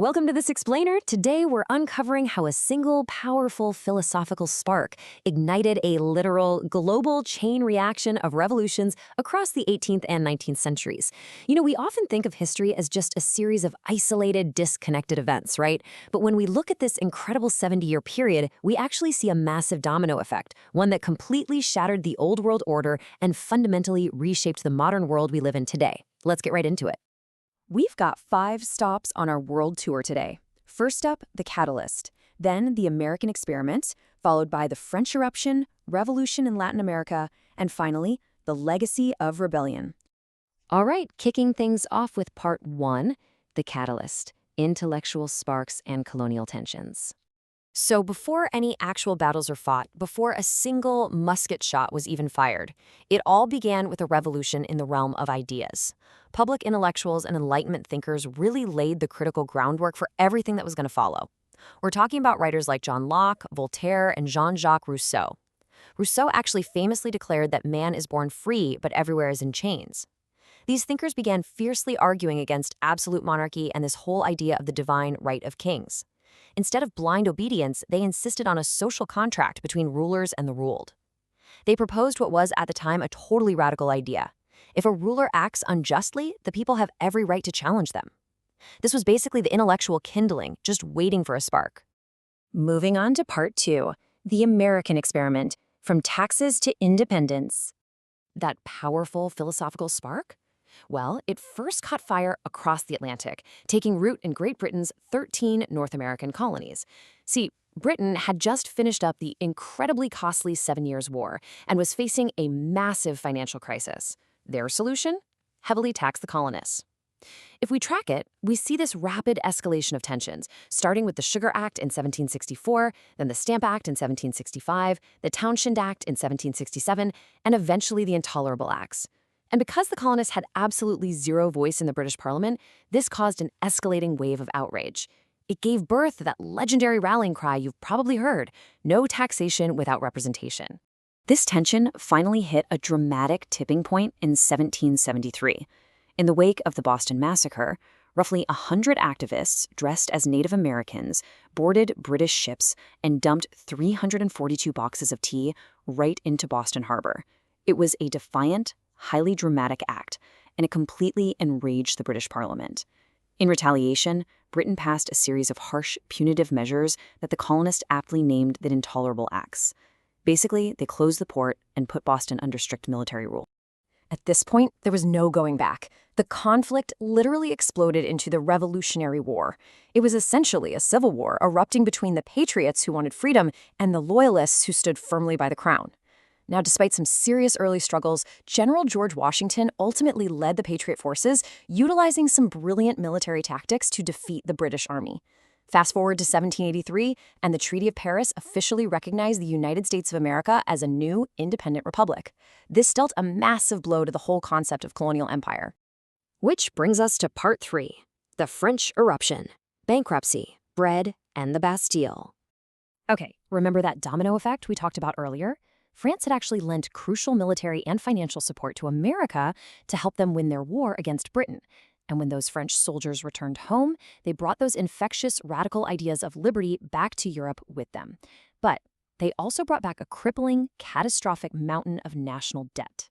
Welcome to This Explainer. Today we're uncovering how a single powerful philosophical spark ignited a literal global chain reaction of revolutions across the 18th and 19th centuries. We often think of history as just a series of isolated, disconnected events, right? But when we look at this incredible 70-year period, we actually see a massive domino effect, one that completely shattered the old world order and fundamentally reshaped the modern world we live in today. Let's get right into it. We've got 5 stops on our world tour today. First up, the Catalyst, then the American Experiment, followed by the French Eruption, Revolution in Latin America, and finally, the Legacy of Rebellion. All right, kicking things off with Part 1, the Catalyst, Intellectual Sparks and Colonial Tensions. So before any actual battles are fought, before a single musket shot was even fired, it all began with a revolution in the realm of ideas. Public intellectuals and Enlightenment thinkers really laid the critical groundwork for everything that was going to follow. We're talking about writers like John Locke, Voltaire, and Jean-Jacques Rousseau. Rousseau actually famously declared that man is born free, but everywhere is in chains. These thinkers began fiercely arguing against absolute monarchy and this whole idea of the divine right of kings. Instead of blind obedience, they insisted on a social contract between rulers and the ruled. They proposed what was at the time a totally radical idea. If a ruler acts unjustly, the people have every right to challenge them. This was basically the intellectual kindling, just waiting for a spark. Moving on to Part 2, the American Experiment, from taxes to independence. That powerful philosophical spark? Well, it first caught fire across the Atlantic, taking root in Great Britain's 13 North American colonies. See, Britain had just finished up the incredibly costly 7 Years' War and was facing a massive financial crisis. Their solution? Heavily tax the colonists. If we track it, we see this rapid escalation of tensions, starting with the Sugar Act in 1764, then the Stamp Act in 1765, the Townshend Act in 1767, and eventually the Intolerable Acts. And because the colonists had absolutely zero voice in the British Parliament, this caused an escalating wave of outrage. It gave birth to that legendary rallying cry you've probably heard, no taxation without representation. This tension finally hit a dramatic tipping point in 1773. In the wake of the Boston Massacre, roughly 100 activists dressed as Native Americans boarded British ships and dumped 342 boxes of tea right into Boston Harbor. It was a defiant, highly dramatic act, and it completely enraged the British Parliament. In retaliation, Britain passed a series of harsh, punitive measures that the colonists aptly named the Intolerable Acts. Basically, they closed the port and put Boston under strict military rule. At this point, there was no going back. The conflict literally exploded into the Revolutionary War. It was essentially a civil war erupting between the patriots who wanted freedom and the loyalists who stood firmly by the crown. Now, despite some serious early struggles, General George Washington ultimately led the Patriot forces, utilizing some brilliant military tactics to defeat the British Army. Fast forward to 1783, and the Treaty of Paris officially recognized the United States of America as a new, independent republic. This dealt a massive blow to the whole concept of colonial empire. Which brings us to Part 3, the French Eruption, Bankruptcy, Bread, and the Bastille. Okay, remember that domino effect we talked about earlier? France had actually lent crucial military and financial support to America to help them win their war against Britain. And when those French soldiers returned home, they brought those infectious, radical ideas of liberty back to Europe with them. But they also brought back a crippling, catastrophic mountain of national debt.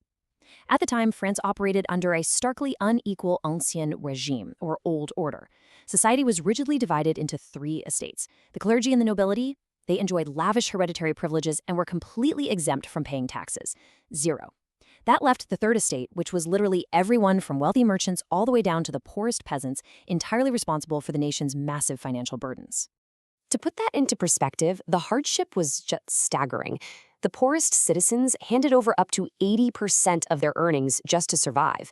At the time, France operated under a starkly unequal ancien régime, or old order. Society was rigidly divided into 3 estates. The clergy and the nobility, they enjoyed lavish hereditary privileges and were completely exempt from paying taxes. 0. That left the Third Estate, which was literally everyone from wealthy merchants all the way down to the poorest peasants, entirely responsible for the nation's massive financial burdens. To put that into perspective, the hardship was just staggering. The poorest citizens handed over up to 80% of their earnings just to survive.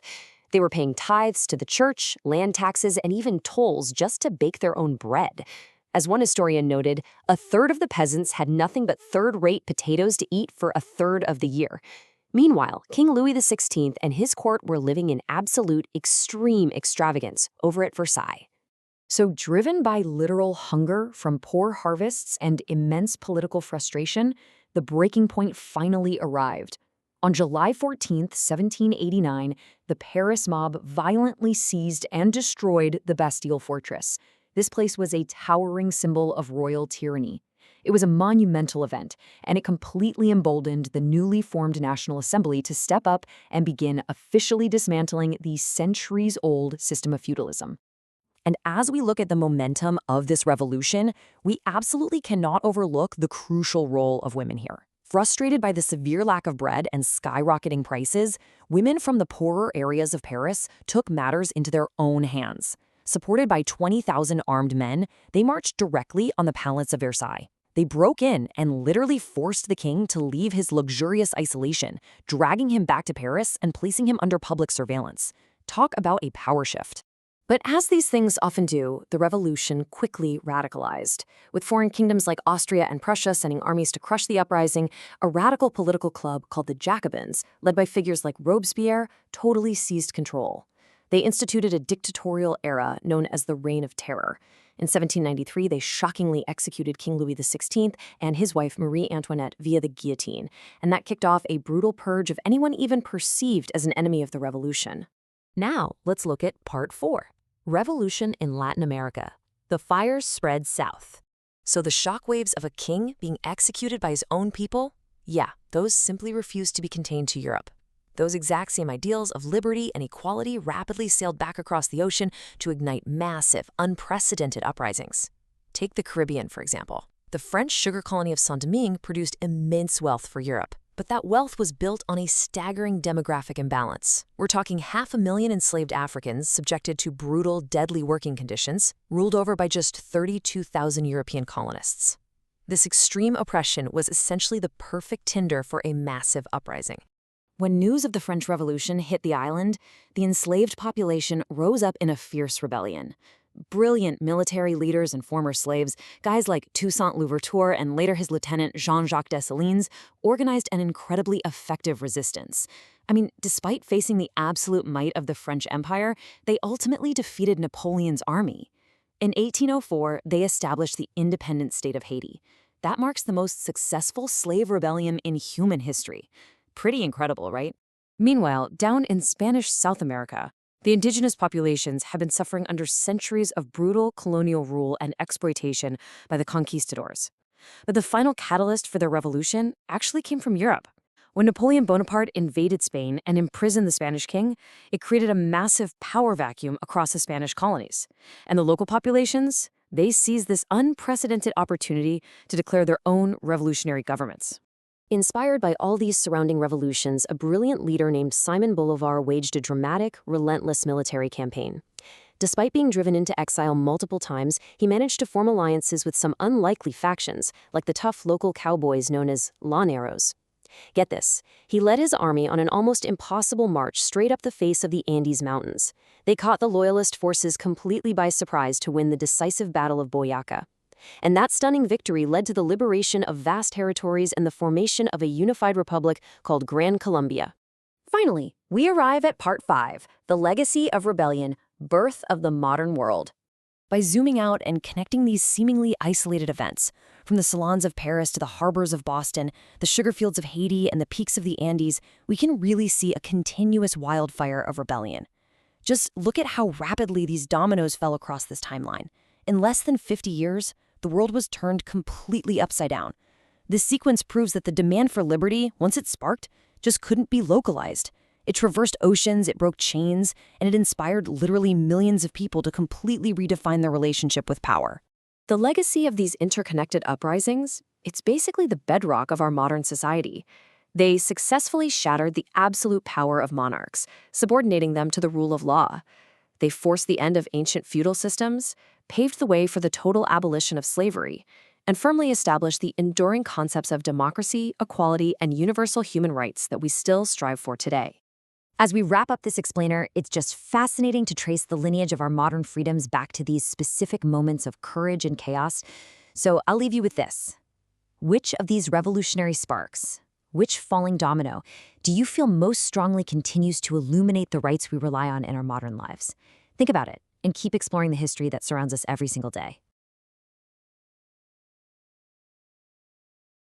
They were paying tithes to the church, land taxes, and even tolls just to bake their own bread. As one historian noted, a third of the peasants had nothing but third-rate potatoes to eat for a third of the year. Meanwhile, King Louis XVI and his court were living in absolute extreme extravagance over at Versailles. So, driven by literal hunger from poor harvests and immense political frustration, the breaking point finally arrived. On July 14, 1789, the Paris mob violently seized and destroyed the Bastille fortress. This place was a towering symbol of royal tyranny. It was a monumental event, and it completely emboldened the newly formed National Assembly to step up and begin officially dismantling the centuries-old system of feudalism. And as we look at the momentum of this revolution, we absolutely cannot overlook the crucial role of women here. Frustrated by the severe lack of bread and skyrocketing prices, women from the poorer areas of Paris took matters into their own hands. Supported by 20,000 armed men, they marched directly on the palace of Versailles. They broke in and literally forced the king to leave his luxurious isolation, dragging him back to Paris and placing him under public surveillance. Talk about a power shift. But as these things often do, the revolution quickly radicalized. With foreign kingdoms like Austria and Prussia sending armies to crush the uprising, a radical political club called the Jacobins, led by figures like Robespierre, totally seized control. They instituted a dictatorial era known as the Reign of Terror. In 1793, they shockingly executed King Louis XVI and his wife Marie Antoinette via the guillotine, and that kicked off a brutal purge of anyone even perceived as an enemy of the revolution. Now, let's look at Part 4. Revolution in Latin America. The fires spread south. So the shockwaves of a king being executed by his own people? Yeah, those simply refused to be contained to Europe. Those exact same ideals of liberty and equality rapidly sailed back across the ocean to ignite massive, unprecedented uprisings. Take the Caribbean, for example. The French sugar colony of Saint-Domingue produced immense wealth for Europe. But that wealth was built on a staggering demographic imbalance. We're talking 500,000 enslaved Africans subjected to brutal, deadly working conditions, ruled over by just 32,000 European colonists. This extreme oppression was essentially the perfect tinder for a massive uprising. When news of the French Revolution hit the island, the enslaved population rose up in a fierce rebellion. Brilliant military leaders and former slaves, guys like Toussaint Louverture and later his lieutenant Jean-Jacques Dessalines, organized an incredibly effective resistance. I mean, despite facing the absolute might of the French Empire, they ultimately defeated Napoleon's army. In 1804, they established the independent state of Haiti. That marks the most successful slave rebellion in human history. Pretty incredible, right? Meanwhile, down in Spanish South America, the indigenous populations have been suffering under centuries of brutal colonial rule and exploitation by the conquistadors. But the final catalyst for their revolution actually came from Europe. When Napoleon Bonaparte invaded Spain and imprisoned the Spanish king, it created a massive power vacuum across the Spanish colonies. And the local populations, they seized this unprecedented opportunity to declare their own revolutionary governments. Inspired by all these surrounding revolutions, a brilliant leader named Simon Bolivar waged a dramatic, relentless military campaign. Despite being driven into exile multiple times, he managed to form alliances with some unlikely factions, like the tough local cowboys known as Llaneros. Get this, he led his army on an almost impossible march straight up the face of the Andes Mountains. They caught the loyalist forces completely by surprise to win the decisive Battle of Boyaca. And that stunning victory led to the liberation of vast territories and the formation of a unified republic called Gran Colombia. Finally, we arrive at Part 5, the legacy of rebellion, birth of the modern world. By zooming out and connecting these seemingly isolated events, from the salons of Paris to the harbors of Boston, the sugar fields of Haiti, and the peaks of the Andes, we can really see a continuous wildfire of rebellion. Just look at how rapidly these dominoes fell across this timeline. In less than 50 years, the world was turned completely upside down. This sequence proves that the demand for liberty, once it sparked, just couldn't be localized. It traversed oceans, it broke chains, and it inspired literally millions of people to completely redefine their relationship with power. The legacy of these interconnected uprisings, it's basically the bedrock of our modern society. They successfully shattered the absolute power of monarchs, subordinating them to the rule of law. They forced the end of ancient feudal systems, paved the way for the total abolition of slavery, and firmly established the enduring concepts of democracy, equality, and universal human rights that we still strive for today. As we wrap up this explainer, it's just fascinating to trace the lineage of our modern freedoms back to these specific moments of courage and chaos. So I'll leave you with this. Which of these revolutionary sparks, which falling domino, do you feel most strongly continues to illuminate the rights we rely on in our modern lives? Think about it and keep exploring the history that surrounds us every single day.